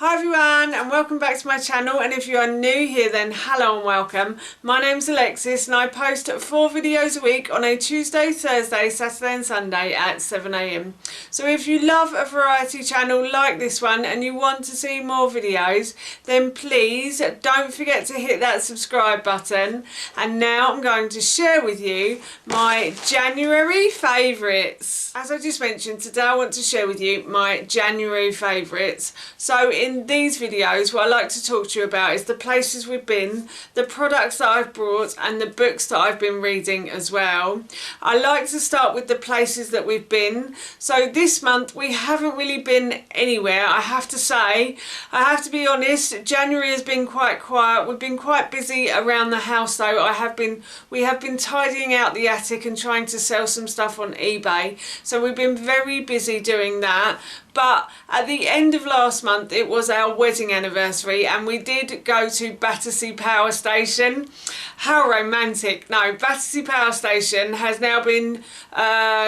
Hi everyone and welcome back to my channel, and if you are new here then hello and welcome. My name's Alexis and I post 4 videos a week on a Tuesday, Thursday, Saturday and Sunday at 7 AM. So if you love a variety channel like this one and you want to see more videos, then please don't forget to hit that subscribe button. And now I'm going to share with you my January favourites. As I just mentioned, today I want to share with you my January favourites. So in these videos what I like to talk to you about is the places we've been, the products that I've brought and the books that I've been reading as well. I like to start with the places that we've been. So this month we haven't really been anywhere, I have to say. I have to be honest, January has been quite quiet. We've been quite busy around the house though. We have been tidying out the attic and trying to sell some stuff on eBay. So we've been very busy doing that. But at the end of last month it was our wedding anniversary and we did go to Battersea Power Station. How romantic. No, Battersea Power Station has now been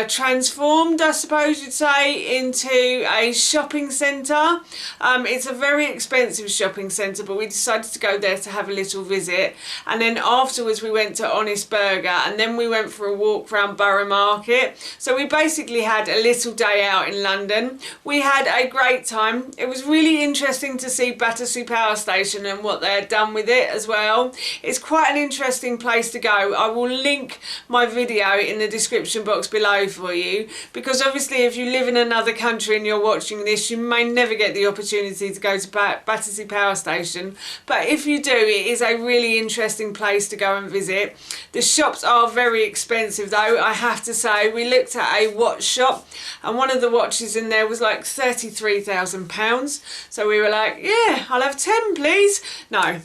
transformed, I suppose you'd say, into a shopping centre. It's a very expensive shopping centre, but we decided to go there to have a little visit, and then afterwards we went to Honest Burger and then we went for a walk around Borough Market. So we basically had a little day out in London. We had a great time. It was really interesting to see Battersea Power Station and what they had done with it as well. It's quite an interesting place to go. I will link my video in the description box below for you, because obviously if you live in another country and you're watching this, you may never get the opportunity to go to Battersea Power Station, but if you do, it is a really interesting place to go and visit. The shops are very expensive though, I have to say. We looked at a watch shop and one of the watches in there was like £33,000, so we were like, yeah, I'll have 10 please. No,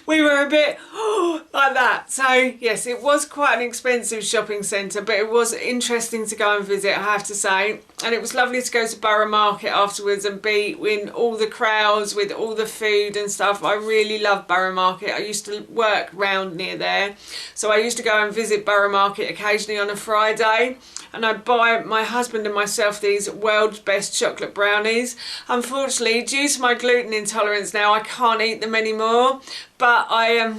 we were a bit like that. So yes, it was quite an expensive shopping centre, but it was interesting to go and visit, I have to say. And it was lovely to go to Borough Market afterwards and be in all the crowds with all the food and stuff. I really love Borough Market. I used to work round near there, so I used to go and visit Borough Market occasionally on a Friday, and I'd buy my husband and myself these world's best chocolate brownies. Unfortunately, due to my gluten intolerance now, I can't eat them anymore, but I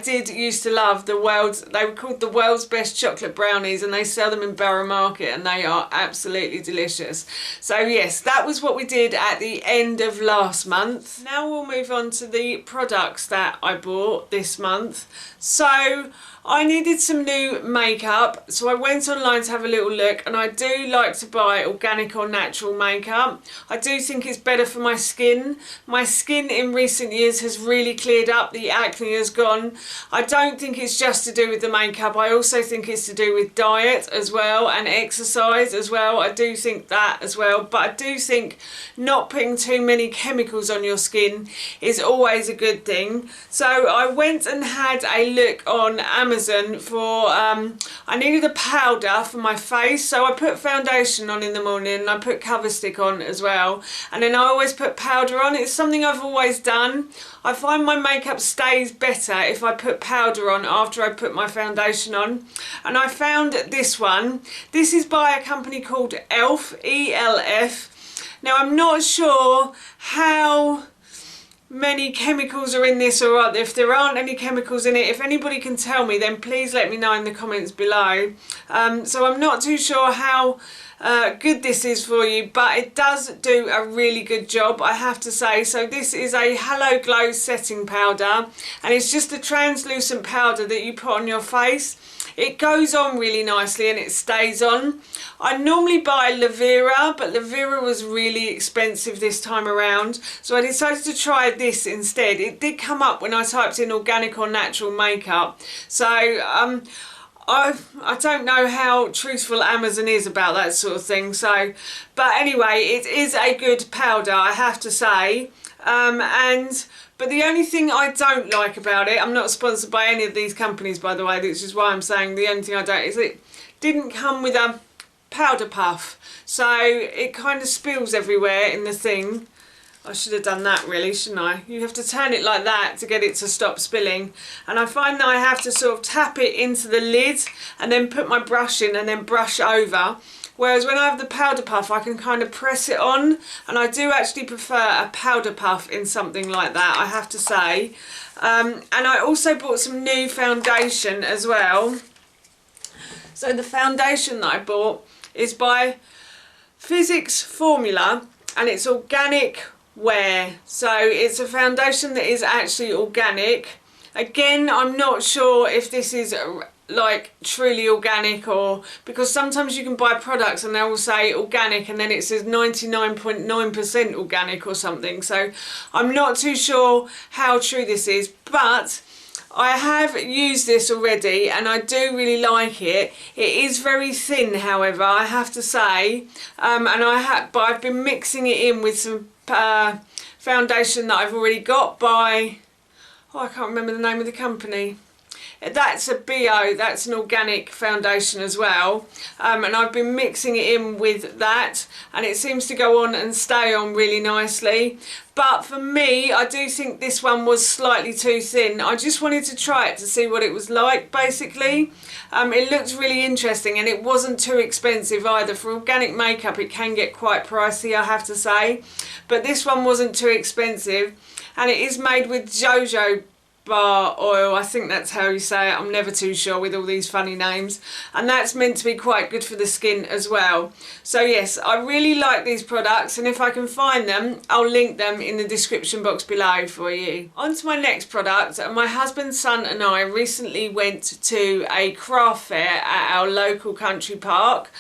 did used to love they were called the world's best chocolate brownies, and they sell them in Borough Market and they are absolutely delicious. So yes, that was what we did at the end of last month. Now we'll move on to the products that I bought this month. So I needed some new makeup, so I went online to have a little look, and I do like to buy organic or natural makeup. I do think it's better for my skin. My skin in recent years has really cleared up, the acne has gone. I don't think it's just to do with the makeup, I also think it's to do with diet as well and exercise as well. I do think that as well, but I do think not putting too many chemicals on your skin is always a good thing. So I went and had a look on Amazon for I needed a powder for my face, so I put foundation on in the morning and I put cover stick on as well, and then I always put powder on. It's something I've always done. I find my makeup stays better if I put powder on after I put my foundation on, and I found this one. This is by a company called e.l.f, E.l.f. Now I'm not sure how many chemicals are in this, or if there aren't any chemicals in it. If anybody can tell me, then please let me know in the comments below. So I'm not too sure how good this is for you, but it does do a really good job, I have to say. So this is a Hello Glow setting powder, and it's just a translucent powder that you put on your face. It goes on really nicely and it stays on. I normally buy Lavera, but Lavera was really expensive this time around, so I decided to try this instead. It did come up when I typed in organic or natural makeup, so I don't know how truthful Amazon is about that sort of thing. So, but anyway, it is a good powder, I have to say. But the only thing I don't like about it, I'm not sponsored by any of these companies by the way, which is why I'm saying the only thing I don't, is it didn't come with a powder puff, so it kind of spills everywhere in the thing. I should have done that really, shouldn't I? You have to turn it like that to get it to stop spilling, and I find that I have to sort of tap it into the lid and then put my brush in and then brush over whereas when I have the powder puff I can kind of press it on, and I do actually prefer a powder puff in something like that, I have to say. And I also bought some new foundation as well. So the foundation that I bought is by Physics Formula, and it's organic wear. So it's a foundation that is actually organic. Again, I'm not sure if this is like truly organic, or because sometimes you can buy products and they will say organic and then it says 99.9% organic or something. So I'm not too sure how true this is, but I have used this already and I do really like it. It is very thin, however, I have to say, but I've been mixing it in with some foundation that I've already got by, oh, I can't remember the name of the company. That's that's an organic foundation as well, and I've been mixing it in with that, and it seems to go on and stay on really nicely. But for me, I do think this one was slightly too thin. I just wanted to try it to see what it was like, basically. It looked really interesting, and it wasn't too expensive either. For organic makeup it can get quite pricey, I have to say, but this one wasn't too expensive, and it is made with jojoba oil, I think that's how you say it. I'm never too sure with all these funny names, and that's meant to be quite good for the skin as well. So yes, I really like these products, and if I can find them I'll link them in the description box below for you. On to my next product. My husband, son and I recently went to a craft fair at our local country park.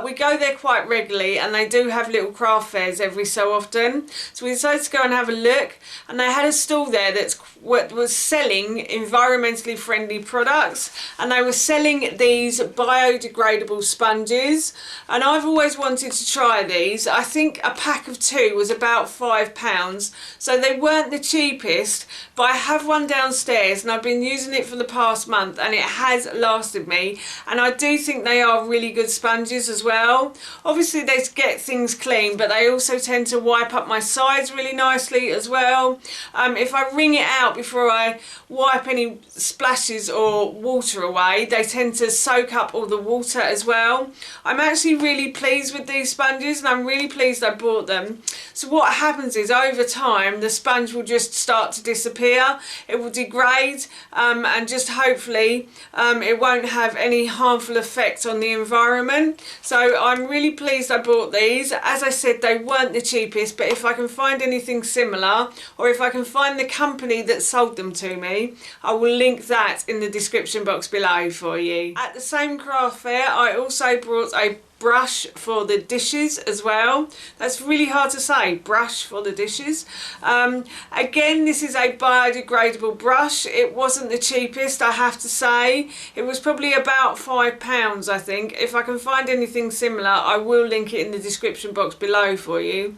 We go there quite regularly and they do have little craft fairs every so often, so we decided to go and have a look, and they had a stall there that was selling environmentally friendly products, and they were selling these biodegradable sponges, and I've always wanted to try these. I think a pack of 2 was about £5, so they weren't the cheapest, but I have one downstairs and I've been using it for the past month and it has lasted me, and I do think they are really good sponges as well. Obviously they get things clean, but they also tend to wipe up my sides really nicely as well. If I wring it out before I wipe any splashes or water away, they tend to soak up all the water as well. I'm actually really pleased with these sponges, and I'm really pleased I bought them. So what happens is over time the sponge will just start to disappear, it will degrade, and just hopefully it won't have any harmful effect on the environment. So I'm really pleased I bought these. As I said, they weren't the cheapest, but if I can find anything similar, or if I can find the company that sold them to me, I will link that in the description box below for you. At the same craft fair I also brought a brush for the dishes as well. That's really hard to say, brush for the dishes. Again, this is a biodegradable brush. It wasn't the cheapest, I have to say. It was probably about £5, I think. If I can find anything similar I will link it in the description box below for you.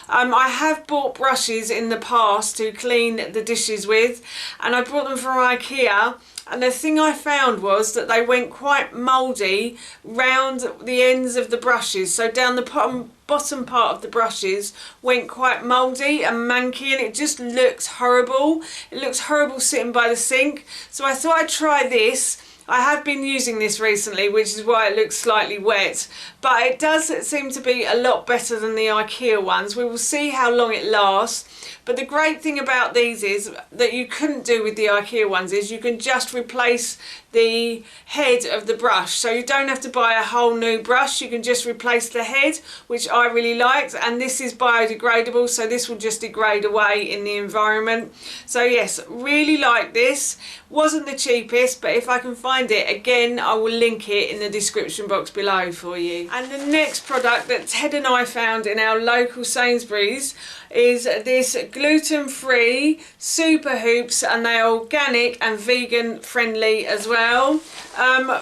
I have bought brushes in the past to clean the dishes with, and I bought them from IKEA. And the thing I found was that they went quite mouldy round the ends of the brushes. So down the bottom part of the brushes went quite mouldy and manky, and it just looks horrible. It looks horrible sitting by the sink. So I thought I'd try this. I have been using this recently, which is why it looks slightly wet, but it does seem to be a lot better than the IKEA ones. We will see how long it lasts. But the great thing about these is that you couldn't do with the IKEA ones is you can just replace the head of the brush, so you don't have to buy a whole new brush, you can just replace the head, which I really liked. And this is biodegradable, so this will just degrade away in the environment. So yes, really like this. Wasn't the cheapest, but if I can find it again I will link it in the description box below for you. And the next product that Ted and I found in our local Sainsbury's is this gluten-free super hoops, and they are organic and vegan friendly as well.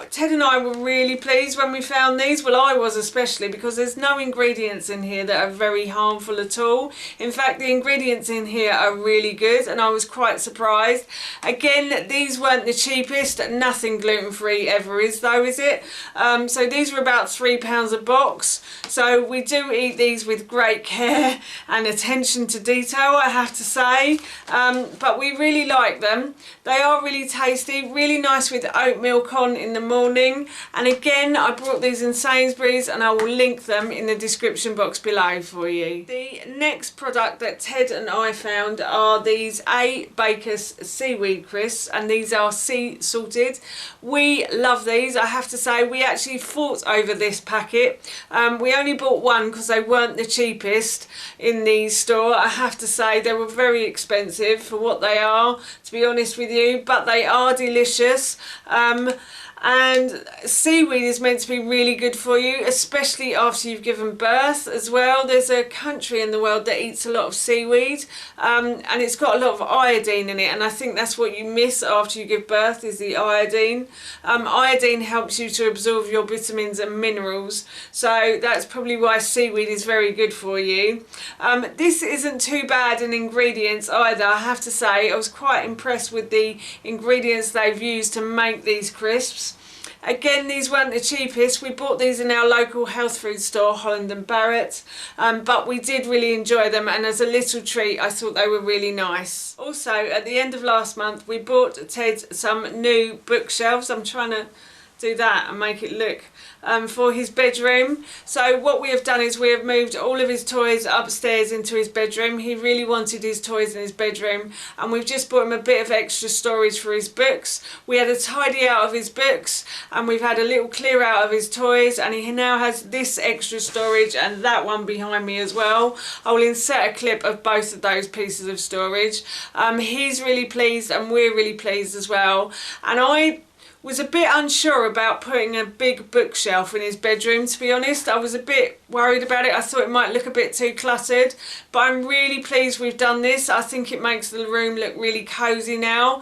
Ted and I were really pleased when we found these. Well, I was especially, because there's no ingredients in here that are very harmful at all. In fact, the ingredients in here are really good, and I was quite surprised. Again, these weren't the cheapest. Nothing gluten-free ever is though, is it? So these were about £3 £2 a box. So we do eat these with great care and attention to detail, I have to say. But we really like them. They are really tasty, really nice with oat milk on in the morning. And again, I brought these in Sainsbury's and I will link them in the description box below for you. The next product that Ted and I found are these Abakus seaweed crisps, and these are sea salted. We love these, I have to say. We actually fought over this packet. We only bought one because they weren't the cheapest in the store. I have to say they were very expensive for what they are, to be honest with you, but they are delicious. And seaweed is meant to be really good for you, especially after you've given birth as well. There's a country in the world that eats a lot of seaweed, and it's got a lot of iodine in it, and I think that's what you miss after you give birth, is the iodine. Iodine helps you to absorb your vitamins and minerals, so that's probably why seaweed is very good for you. This isn't too bad in ingredients either, I have to say. I was quite impressed with the ingredients they've used to make these crisps. Again, these weren't the cheapest. We bought these in our local health food store, Holland and Barrett, but we did really enjoy them, and as a little treat I thought they were really nice. Also, at the end of last month we bought Ted some new bookshelves. I'm trying to do that and make it look for his bedroom. So what we have done is we have moved all of his toys upstairs into his bedroom. He really wanted his toys in his bedroom, and we've just bought him a bit of extra storage for his books. We had a tidy out of his books and we've had a little clear out of his toys, and he now has this extra storage and that one behind me as well. I will insert a clip of both of those pieces of storage. He's really pleased and we're really pleased as well, and I was a bit unsure about putting a big bookshelf in his bedroom, to be honest. I was a bit worried about it. I thought it might look a bit too cluttered, but I'm really pleased we've done this. I think it makes the room look really cosy now.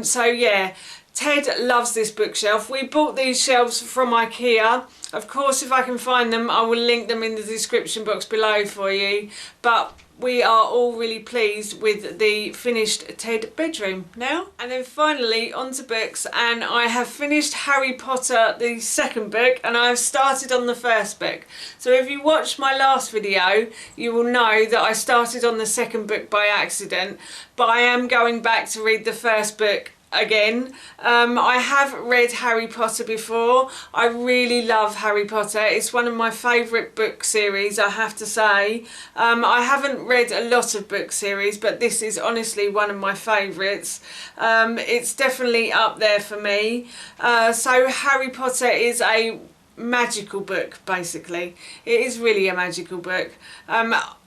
So yeah, Ted loves this bookshelf. We bought these shelves from IKEA. Of course, if I can find them, I will link them in the description box below for you. But we are all really pleased with the finished Ted bedroom now. And then finally onto books, and I have finished Harry Potter, the second book, and I have started on the first book. So if you watched my last video, you will know that I started on the second book by accident, but I am going back to read the first book again. I have read Harry Potter before. I really love Harry Potter. It's one of my favourite book series, I have to say. I haven't read a lot of book series, but this is honestly one of my favourites. It's definitely up there for me. So Harry Potter is a magical book, basically. It is really a magical book.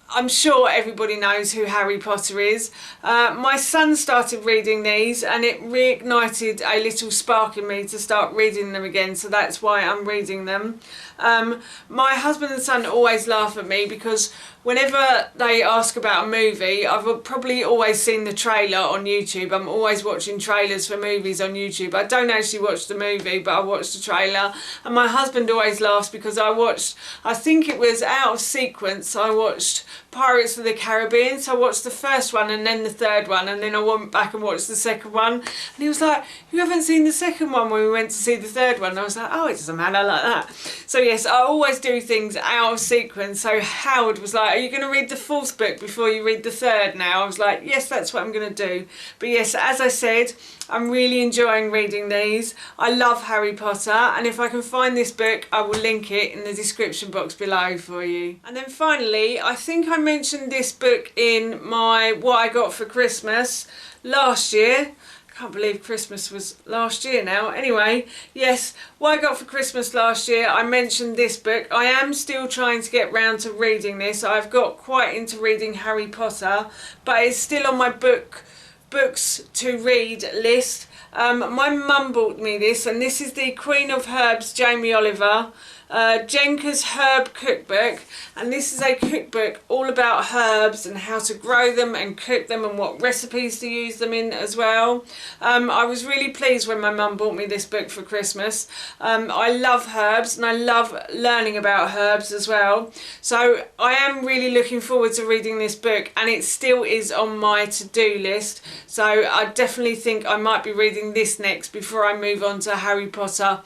I'm sure everybody knows who Harry Potter is. My son started reading these and it reignited a little spark in me to start reading them again, so that's why I'm reading them. My husband and son always laugh at me because whenever they ask about a movie, I've probably always seen the trailer on YouTube. I'm always watching trailers for movies on YouTube. I don't actually watch the movie, but I watch the trailer. And my husband always laughs because I think it was out of sequence, I watched Pirates of the Caribbean. So I watched the first one and then the third one, and then I went back and watched the second one. And he was like, "You haven't seen the second one when we went to see the third one?" And I was like, "Oh, it doesn't matter like that." So yes, I always do things out of sequence. So Howard was like, "Are you going to read the fourth book before you read the third now?" I was like, "Yes, that's what I'm going to do." But yes, as I said, I'm really enjoying reading these. I love Harry Potter, and if I can find this book, I will link it in the description box below for you. And then finally, I think I mentioned this book in my What I Got for Christmas last year. Can't believe Christmas was last year now. Anyway, yes, What I Got for Christmas last year, I mentioned this book. I am still trying to get round to reading this. I've got quite into reading Harry Potter, but it's still on my books to read list. My mum bought me this, and this is the Queen of Herbs Jamie Oliver Jenka's Herb Cookbook, and this is a cookbook all about herbs and how to grow them and cook them and what recipes to use them in as well. I was really pleased when my mum bought me this book for Christmas. I love herbs and I love learning about herbs as well, so I am really looking forward to reading this book, and it still is on my to-do list, so I definitely think I might be reading this next before I move on to Harry Potter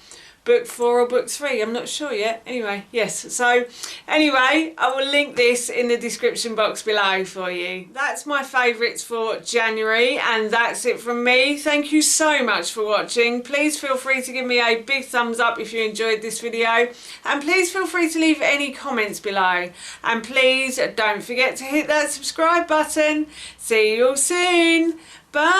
book 4 or book 3, I'm not sure yet. Anyway, yes, so anyway, I will link this in the description box below for you. That's my favourites for January, and that's it from me. Thank you so much for watching. Please feel free to give me a big thumbs up if you enjoyed this video, and please feel free to leave any comments below, and please don't forget to hit that subscribe button. See you all soon. Bye.